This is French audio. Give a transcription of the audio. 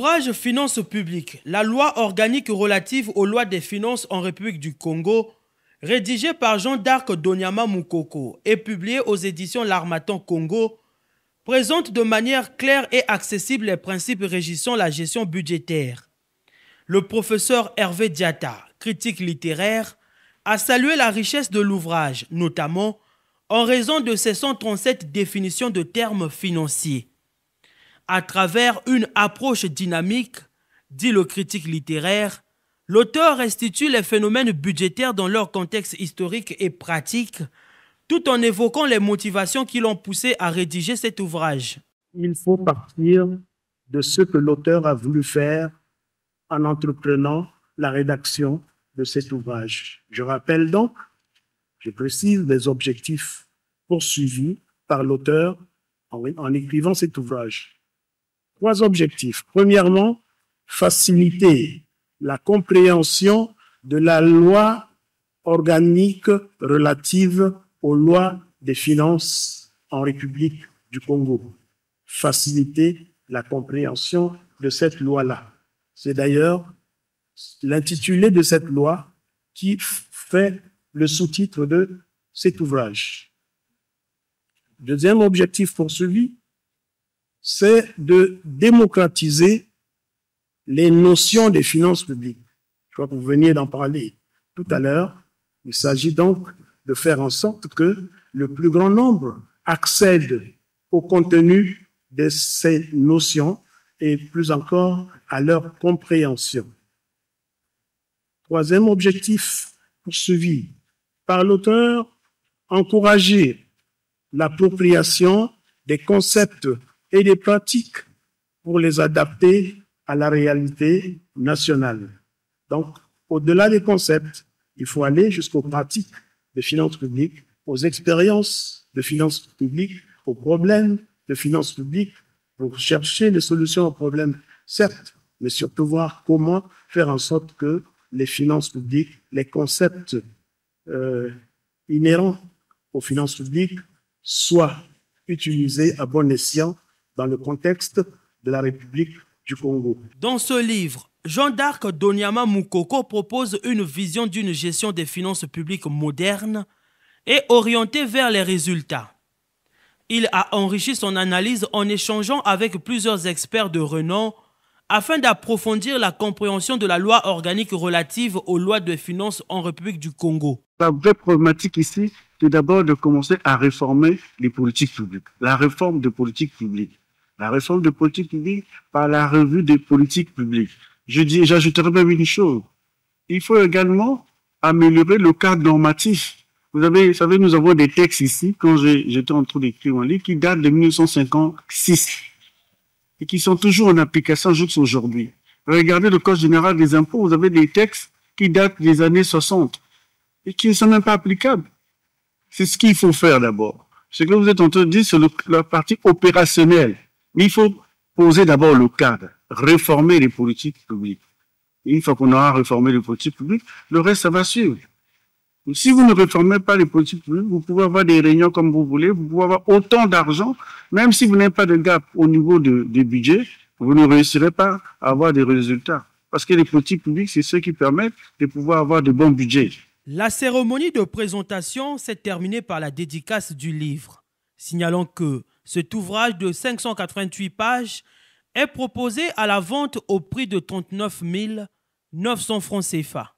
L'ouvrage Finances publiques, la loi organique relative aux lois des finances en République du Congo, rédigé par Jean d'Arc Donyama Mukoko et publié aux éditions L'Harmattan Congo, présente de manière claire et accessible les principes régissant la gestion budgétaire. Le professeur Hervé Diatta, critique littéraire, a salué la richesse de l'ouvrage, notamment en raison de ses 137 définitions de termes financiers. À travers une approche dynamique, dit le critique littéraire, l'auteur restitue les phénomènes budgétaires dans leur contexte historique et pratique, tout en évoquant les motivations qui l'ont poussé à rédiger cet ouvrage. Il faut partir de ce que l'auteur a voulu faire en entreprenant la rédaction de cet ouvrage. Je rappelle donc, je précise les objectifs poursuivis par l'auteur en écrivant cet ouvrage. 3 objectifs. Premièrement, faciliter la compréhension de la loi organique relative aux lois des finances en République du Congo. Faciliter la compréhension de cette loi-là. C'est d'ailleurs l'intitulé de cette loi qui fait le sous-titre de cet ouvrage. Deuxième objectif poursuivi, c'est de démocratiser les notions des finances publiques. Je crois que vous veniez d'en parler tout à l'heure. Il s'agit donc de faire en sorte que le plus grand nombre accède au contenu de ces notions et plus encore à leur compréhension. Troisième objectif poursuivi par l'auteur, encourager l'appropriation des concepts et des pratiques pour les adapter à la réalité nationale. Donc, au-delà des concepts, il faut aller jusqu'aux pratiques de finances publiques, aux expériences de finances publiques, aux problèmes de finances publiques, pour chercher des solutions aux problèmes, certes, mais surtout voir comment faire en sorte que les finances publiques, les concepts inhérents aux finances publiques soient utilisés à bon escient dans le contexte de la République du Congo. Dans ce livre, Jean d'Arc Donyama Mukoko propose une vision d'une gestion des finances publiques moderne et orientée vers les résultats. Il a enrichi son analyse en échangeant avec plusieurs experts de renom afin d'approfondir la compréhension de la loi organique relative aux lois de finances en République du Congo. La vraie problématique ici, c'est d'abord de commencer à réformer les politiques publiques, la réforme des politiques publiques. La réforme de politique publique par la revue des politiques publiques. J'ajouterais même une chose. Il faut également améliorer le cadre normatif. Vous savez, nous avons des textes ici, quand j'étais en train d'écrire un livre, qui datent de 1956 et qui sont toujours en application jusqu'aujourd'hui. Regardez le Code général des impôts, vous avez des textes qui datent des années 60 et qui ne sont même pas applicables. C'est ce qu'il faut faire d'abord. Ce que vous êtes en train de dire, c'est la partie opérationnelle. Mais il faut poser d'abord le cadre, réformer les politiques publiques. Et une fois qu'on aura réformé les politiques publiques, le reste, ça va suivre. Si vous ne réformez pas les politiques publiques, vous pouvez avoir des réunions comme vous voulez, vous pouvez avoir autant d'argent, même si vous n'avez pas de gap au niveau des budgets, vous ne réussirez pas à avoir des résultats. Parce que les politiques publiques, c'est ce qui permettent de pouvoir avoir de bons budgets. La cérémonie de présentation s'est terminée par la dédicace du livre, signalant que cet ouvrage de 588 pages est proposé à la vente au prix de 39 900 francs CFA.